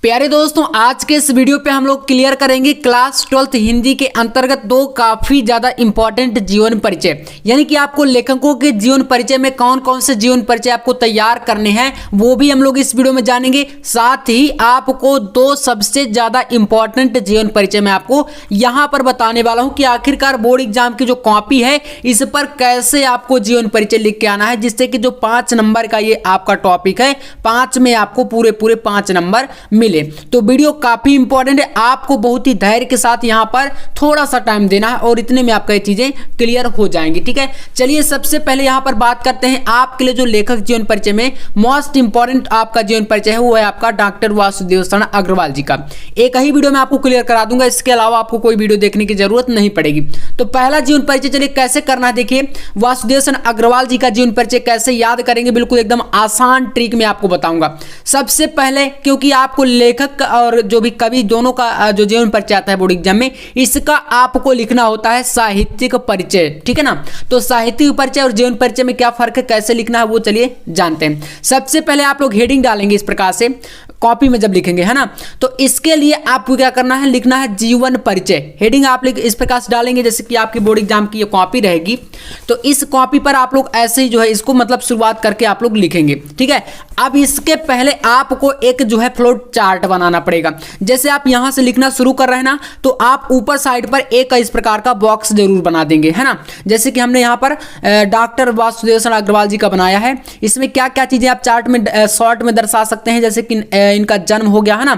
प्यारे दोस्तों, आज के इस वीडियो पे हम लोग क्लियर करेंगे क्लास 12th हिंदी के अंतर्गत दो काफी ज्यादा इंपॉर्टेंट जीवन परिचय, यानी कि आपको लेखकों के जीवन परिचय में कौन कौन से जीवन परिचय आपको तैयार करने हैं वो भी हम लोग इस वीडियो में जानेंगे। साथ ही आपको दो सबसे ज्यादा इंपॉर्टेंट जीवन परिचय मैं आपको यहां पर बताने वाला हूं कि आखिरकार बोर्ड एग्जाम की जो कॉपी है इस पर कैसे आपको जीवन परिचय लिख के आना है, जिससे कि जो 5 नंबर का ये आपका टॉपिक है 5 में आपको पूरे 5 नंबर मिले। तो वीडियो काफी इंपॉर्टेंट है, आपको बहुत ही धैर्य के साथ यहां पर थोड़ा सा टाइम देना है और इतने में आपका ये चीजें क्लियर हो जाएंगी। ठीक है, चलिए सबसे पहले यहां पर बात करते हैं आपके लिए जो लेखक जीवन परिचय में मोस्ट इंपॉर्टेंट आपका जीवन परिचय है वो है आपका डॉक्टर वासुदेव शरण अग्रवाल जी का। एक ही वीडियो में आपको क्लियर करा दूंगा, इसके अलावा आपको कोई वीडियो देखने की जरूरत नहीं पड़ेगी। तो पहला जीवन परिचय चलिए कैसे करना है, देखिए वासुदेव शरण अग्रवाल जी का जीवन परिचय कैसे याद करेंगे, बिल्कुल एकदम आसान ट्रिक में आपको बताऊंगा। सबसे पहले क्योंकि आपको लेखक और जो भी कवि दोनों का जो जीवन परिचय आता है बोर्ड एग्जाम में, इसका आपको लिखना होता है साहित्यिक परिचय। ठीक है ना, तो साहित्यिक परिचय और जीवन परिचय में क्या फर्क है, कैसे लिखना है वो चलिए जानते हैं। सबसे पहले आप लोग हेडिंग डालेंगे इस प्रकार से कॉपी में जब लिखेंगे, है ना, तो इसके लिए आपको क्या करना है, लिखना है जीवन परिचय। हेडिंग आप इस प्रकार से डालेंगे जैसे कि आपकी बोर्ड एग्जाम की ये कॉपी रहेगी, तो इस कॉपी पर आप लोग ऐसे ही जो है इसको मतलब शुरुआत करके आप लोग लिखेंगे। ठीक है, अब इसके पहले आपको एक जो है फ्लो चार्ट बनाना पड़ेगा। जैसे आप यहां से लिखना शुरू कर रहे हैं ना, तो आप ऊपर साइड पर एक इस प्रकार का बॉक्स जरूर बना देंगे, है ना, जैसे कि हमने यहाँ पर डॉक्टर वासुदेव शरण अग्रवाल जी का बनाया है। इसमें क्या क्या चीजें आप चार्ट में शॉर्ट में दर्शा सकते हैं, जैसे कि इनका जन्म हो गया, है ना,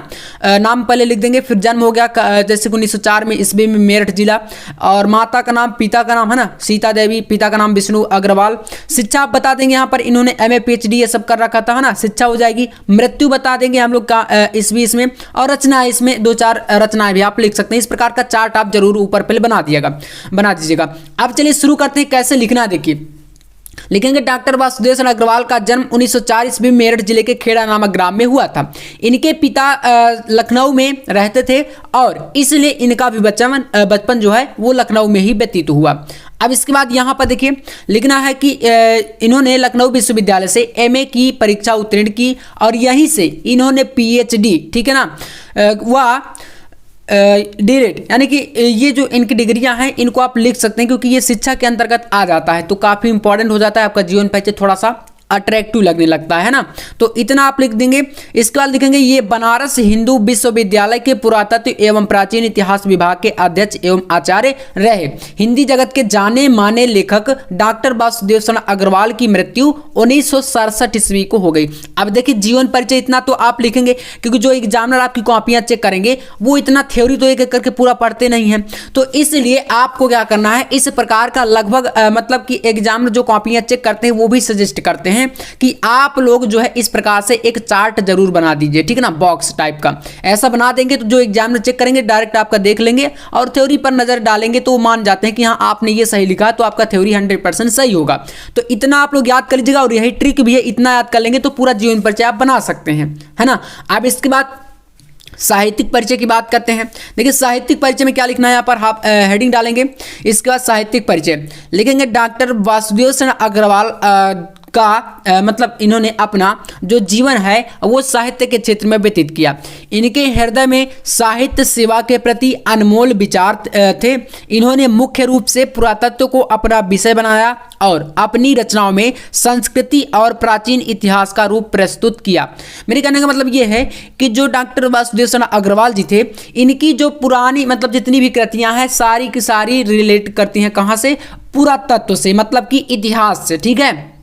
नाम पहले लिख देंगे, फिर जन्म हो गया जैसे 1904 में ईस्वी में मेरठ जिला, और माता का नाम, पिता का नाम, है ना, सीता देवी, पिता का नाम विष्णु अग्रवाल। शिक्षा आप बता देंगे, यहाँ पर इन्होंने MA PhD ये सब कर रखा था, है ना, शिक्षा हो जाएगी। मृत्यु बता देंगे हम लोग का ईस्वी इसमें, और रचना इसमें 2-4 रचनाएं भी आप लिख सकते हैं। इस प्रकार का चार्ट आप जरूर ऊपर पहले बना दीजिएगा। अब चलिए शुरू करते हैं कैसे लिखना है। देखिए लिखेंगे डॉक्टर वासुदेव शरण अग्रवाल का जन्म 1904 ईस्वी में मेरठ जिले के खेड़ा नामक ग्राम में हुआ था। इनके पिता लखनऊ में रहते थे और इसलिए इनका भी बचपन जो है वो लखनऊ में ही व्यतीत हुआ। अब इसके बाद यहाँ पर देखिए लिखना है कि इन्होंने लखनऊ विश्वविद्यालय से MA की परीक्षा उत्तीर्ण की और यहीं से इन्होंने PhD, ठीक है ना, वह डीरेट, यानी कि ये जो इनकी डिग्रियां हैं इनको आप लिख सकते हैं क्योंकि ये शिक्षा के अंतर्गत आ जाता है, तो काफ़ी इंपॉर्टेंट हो जाता है। आपका जीवन परिचय थोड़ा सा अट्रैक्टिव लगने लगता है ना, तो इतना आप लिख देंगे। इसके बाद लिखेंगे ये बनारस हिंदू विश्वविद्यालय के पुरातत्व एवं प्राचीन इतिहास विभाग के अध्यक्ष एवं आचार्य रहे। हिंदी जगत के जाने माने लेखक डॉक्टर वासुदेव शरण अग्रवाल की मृत्यु 1967 ईस्वी को हो गई। अब देखिए जीवन परिचय इतना तो आप लिखेंगे क्योंकि जो एग्जामिनर आपकी कॉपियां चेक करेंगे वो इतना थ्योरी तो एक एक करके पूरा पढ़ते नहीं है, तो इसलिए आपको क्या करना है, इस प्रकार का लगभग मतलब कि एग्जामिनर जो कॉपियां चेक करते हैं वो भी सजेस्ट करते हैं कि आप लोग जो है इस प्रकार से एक चार्ट जरूर बना दीजिए। ठीक है ना, बॉक्स टाइप का ऐसा बना देंगे तो जो एग्जामिनर चेक करेंगे डायरेक्ट आपका देख लेंगे और थ्योरी पर नजर डालेंगे तो वो मान जाते हैं कि हाँ आपने ये सही लिखा, तो आपका थ्योरी 100% सही होगा। तो इतना आप लोग याद कर लीजिएगा और यही ट्रिक भी है, इतना याद कर लेंगे तो पूरा जीवन परिचय आप बना सकते हैं, है ना। अब इसके बाद साहित्यिक परिचय की बात करते हैं। देखिए साहित्यिक परिचय में क्या लिखना है, यहाँ पर आप हेडिंग डालेंगे। इसके बाद साहित्यिक परिचय लिखेंगे डॉक्टर वासुदेव शरण अग्रवाल का मतलब इन्होंने अपना जो जीवन है वो साहित्य के क्षेत्र में व्यतीत किया। इनके हृदय में साहित्य सेवा के प्रति अनमोल विचार थे। इन्होंने मुख्य रूप से पुरातत्व को अपना विषय बनाया और अपनी रचनाओं में संस्कृति और प्राचीन इतिहास का रूप प्रस्तुत किया। मेरे कहने का मतलब ये है कि जो डॉक्टर वासुदेव शरण अग्रवाल जी थे, इनकी जो पुरानी मतलब जितनी भी कृतियां हैं सारी की सारी रिलेट करती हैं कहाँ से, पुरातत्व से, मतलब कि इतिहास से। ठीक है,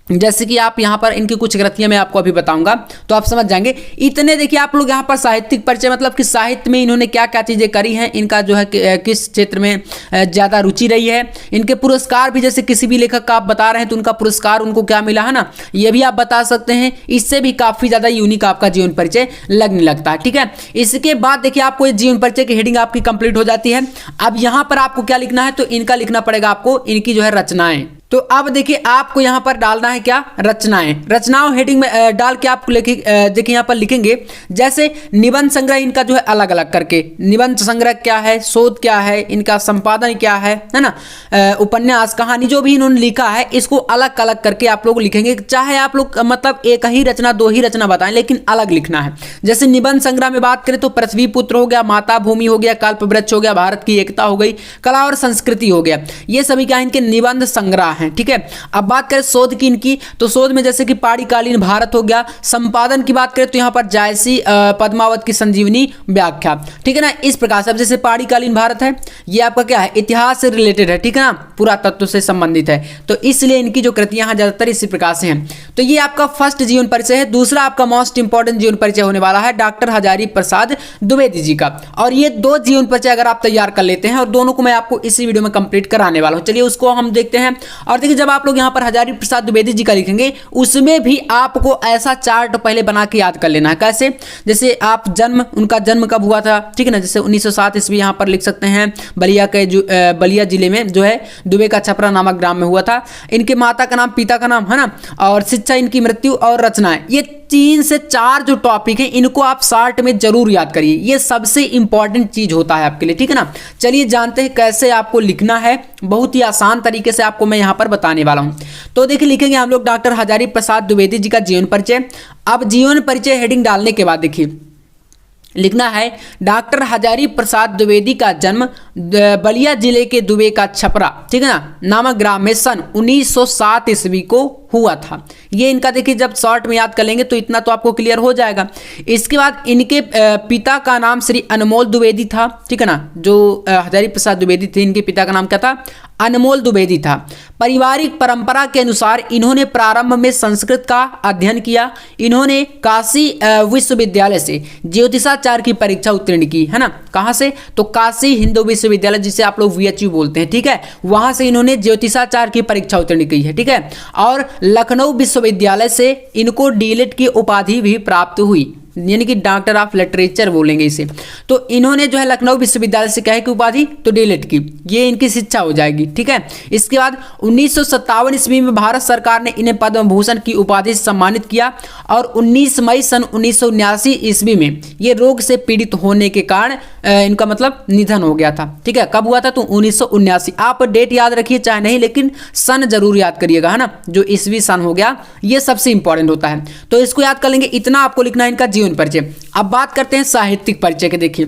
जैसे कि आप यहाँ पर इनकी कुछ कृतियां मैं आपको अभी बताऊंगा तो आप समझ जाएंगे। इतने देखिए आप लोग यहाँ पर साहित्यिक परिचय मतलब कि साहित्य में इन्होंने क्या क्या चीज़ें करी हैं, इनका जो है किस क्षेत्र में ज़्यादा रुचि रही है, इनके पुरस्कार भी, जैसे किसी भी लेखक का आप बता रहे हैं तो उनका पुरस्कार उनको क्या मिला है ना, ये भी आप बता सकते हैं। इससे भी काफ़ी ज़्यादा यूनिक आपका जीवन परिचय लगने लगता है। ठीक है, इसके बाद देखिए आपको जीवन परिचय की हेडिंग आपकी कंप्लीट हो जाती है। अब यहाँ पर आपको क्या लिखना है, तो इनका लिखना पड़ेगा आपको, इनकी जो है रचनाएं। तो अब देखिए आपको यहाँ पर डालना है क्या, रचनाएं। रचनाओं हेडिंग में डाल के आप देखिए यहाँ पर लिखेंगे जैसे निबंध संग्रह इनका जो है अलग अलग करके, निबंध संग्रह क्या है, शोध क्या है, इनका संपादन क्या है ना, उपन्यास, कहानी, जो भी इन्होंने लिखा है इसको अलग अलग करके आप लोग लिखेंगे। चाहे आप लोग मतलब एक ही रचना, दो ही रचना बताएं, लेकिन अलग लिखना है। जैसे निबंध संग्रह में बात करें तो पृथ्वी पुत्र हो गया, माता भूमि हो गया, कल्प वृक्ष हो गया, भारत की एकता हो गई, कला और संस्कृति हो गया, ये सभी क्या इनके निबंध संग्रह हैं। ठीक है, अब बात करें शोध की इनकी, तो शोध में जैसे कि पाणिकालीन भारत हो गया। संपादन की बात करें तो यहाँ पर जायसी पद्मावत की संजीवनी व्याख्या। ठीक है ना, इस प्रकार से। अब जैसे पाणिकालीन भारत है, ये आपका क्या है, इतिहास से रिलेटेड है। ठीक है ना, पुरातत्व से संबंधित है, तो इसलिए इनकी जो कृतियां हैं ज्यादातर इसी प्रकार से हैं। तो ये आपका फर्स्ट जीवन परिचय है। दूसरा आपका मोस्ट इंपॉर्टेंट जीवन परिचय होने वाला है डॉक्टर हजारी प्रसाद द्विवेदी जी का। और ये दो जीवन परिचय अगर आप तैयार कर लेते हैं, और दोनों को मैं आपको इसी वीडियो में कंप्लीट कराने वाला हूं, चलिए उसको हम देखते हैं। और देखिए जब आप लोग यहाँ पर हजारी प्रसाद द्विवेदी जी का लिखेंगे, उसमें भी आपको ऐसा चार्ट पहले बना के याद कर लेना है। कैसे, जैसे आप जन्म, उनका जन्म कब हुआ था, ठीक है ना, जैसे 1907 ईस्वी यहाँ पर लिख सकते हैं। बलिया जिले में जो है दुबे का छपरा नामक ग्राम में हुआ था। इनके माता का नाम, पिता का नाम, है ना, और शिक्षा, इनकी मृत्यु और रचनाएं, ये 3 से 4 जो टॉपिक हैं इनको आप शार्ट में जरूर याद करिए। ये सबसे इंपॉर्टेंट चीज होता है आपके लिए। ठीक है ना, चलिए जानते हैं कैसे आपको लिखना है। बहुत ही आसान तरीके से आपको मैं यहां पर बताने वाला हूं। तो देखिए लिखेंगे हम लोग डॉक्टर हजारी प्रसाद द्विवेदी जी का जीवन परिचय। अब जीवन परिचय हेडिंग डालने के बाद देखिए लिखना है डॉक्टर हजारी प्रसाद द्विवेदी का जन्म बलिया जिले के दुबे का छपरा, ठीक है ना, नामक ग्राम में सन 1907 ईस्वी को हुआ था। ये इनका देखिए जब शॉर्ट में याद कर लेंगे तो इतना तो आपको क्लियर हो जाएगा। इसके बाद इनके पिता का नाम श्री अनमोल द्विवेदी था। ठीक है ना, जो हजारी प्रसाद द्विवेदी थे, इनके पिता का नाम क्या था, अनमोल द्विवेदी था। पारिवारिक परंपरा के अनुसार इन्होंने प्रारंभ में संस्कृत का अध्ययन किया। इन्होंने काशी विश्वविद्यालय से ज्योतिषाचार्य की परीक्षा उत्तीर्ण की, है ना। कहाँ से, तो काशी हिंदू विश्वविद्यालय, जिसे आप लोग VHU बोलते हैं। ठीक है, वहां से इन्होंने ज्योतिषाचार्य की परीक्षा उत्तीर्ण की है। ठीक है, और लखनऊ विश्वविद्यालय से इनको डीलिट की उपाधि भी प्राप्त हुई, यानी कि डॉक्टर ऑफ लिटरेचर बोलेंगे इसे। तो इन्होंने जो है लखनऊ विश्वविद्यालय से कहे कि उपाधि, तो डीलिट की, ये इनकी शिक्षा हो जाएगी। ठीक है, इसके बाद 1957 ईस्वी में भारत सरकार ने इन्हें पद्म भूषण की उपाधि से सम्मानित किया। और 19 मई सन 1979 ईस्वी में ये रोग से पीड़ित होने के कारण इनका मतलब निधन हो गया था। ठीक है, कब हुआ था, तो 1979। आप डेट याद रखिए चाहे नहीं, लेकिन सन जरूर याद करिएगा, है ना, जो ईस्वी सन हो गया, ये सबसे इंपॉर्टेंट होता है। तो इसको याद कर लेंगे, इतना आपको लिखना है इनका जीवन परिचय। अब बात करते हैं साहित्यिक परिचय के। देखिए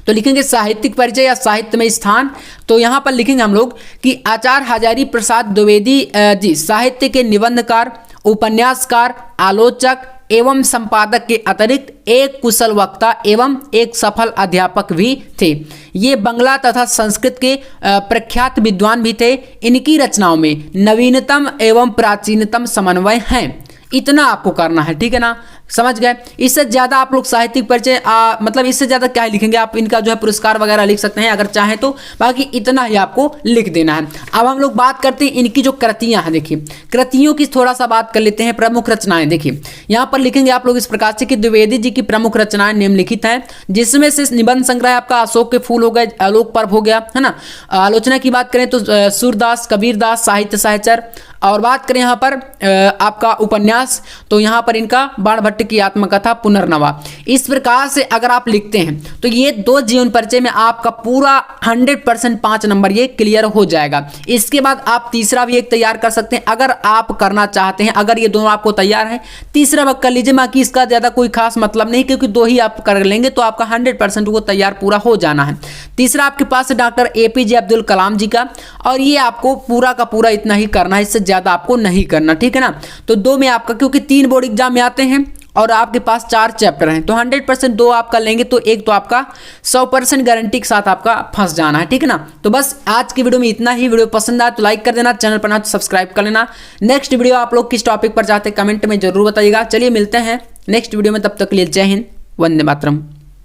तो लिखेंगे साहित्यिक परिचय या साहित्य में स्थान। तो यहां पर लिखेंगे हम लोग कि आचार्य हजारी प्रसाद द्विवेदी जी साहित्य के निबंधकार, उपन्यासकार, आलोचक एवं संपादक के अतिरिक्त एक कुशल वक्ता एवं एक सफल अध्यापक भी थे। ये बंगला तथा संस्कृत के प्रख्यात विद्वान भी थे। इनकी रचनाओं में नवीनतम एवं प्राचीनतम समन्वय हैं। इतना आपको करना है। ठीक है ना, समझ गए। इससे ज्यादा आप लोग साहित्यिक परिचय मतलब इससे ज्यादा क्या लिखेंगे आप, इनका जो है पुरस्कार वगैरह लिख सकते हैं अगर चाहें तो, बाकी इतना ही आपको लिख देना है। अब हम लोग बात करते हैं इनकी जो कृतियां हैं। देखिए कृतियों की थोड़ा सा बात कर लेते हैं। प्रमुख रचनाएं देखिए यहाँ पर लिखेंगे आप लोग इस प्रकार से कि द्विवेदी जी की प्रमुख रचनाएं निम्नलिखित हैं, जिसमें से निबंध संग्रह आपका अशोक के फूल हो गए, आलोक पर्व हो गया, है ना। आलोचना की बात करें तो सूरदास, कबीरदास, साहित्य सहचर। और बात करें यहाँ पर आपका उपन्यास, तो यहाँ पर इनका बाणभट्ट की आत्मकथा पुनर्नवा। इस प्रकार से अगर आप लिखते हैं तो ये दो जीवन परिचय में आपका पूरा 100% 5 नंबर ये क्लियर हो जाएगा। इसके बाद आप तीसरा भी एक तैयार कर सकते हैं अगर आप करना चाहते हैं। अगर ये दोनों आपको तैयार है, तीसरा वक्त कर लीजिए, बाकी इसका ज्यादा कोई खास मतलब नहीं, क्योंकि दो ही आप कर लेंगे तो आपका 100% वो तैयार पूरा हो जाना है। तीसरा आपके पास है डॉक्टर APJ अब्दुल कलाम जी का, और ये आपको पूरा का पूरा इतना ही करना है, इससे ज्यादा आपको नहीं करना। ठीक है ना, तो दो में आपका, क्योंकि 3 बोर्ड एग्जाम में आते हैं और आपके पास 4 चैप्टर हैं, तो 100% 2 आप कर लेंगे तो एक तो आपका 100% गारंटी के साथ आपका फंस जाना है। ठीक है ना, तो बस आज की वीडियो में इतना ही। वीडियो पसंद आए तो लाइक कर देना, चैनल पर ना तो सब्सक्राइब कर लेना। नेक्स्ट वीडियो आप लोग किस टॉपिक पर चाहते हैं कमेंट में जरूर बताइएगा। चलिए मिलते हैं नेक्स्ट वीडियो में, तब तक के लिए जय हिंद, वंदे मातरम।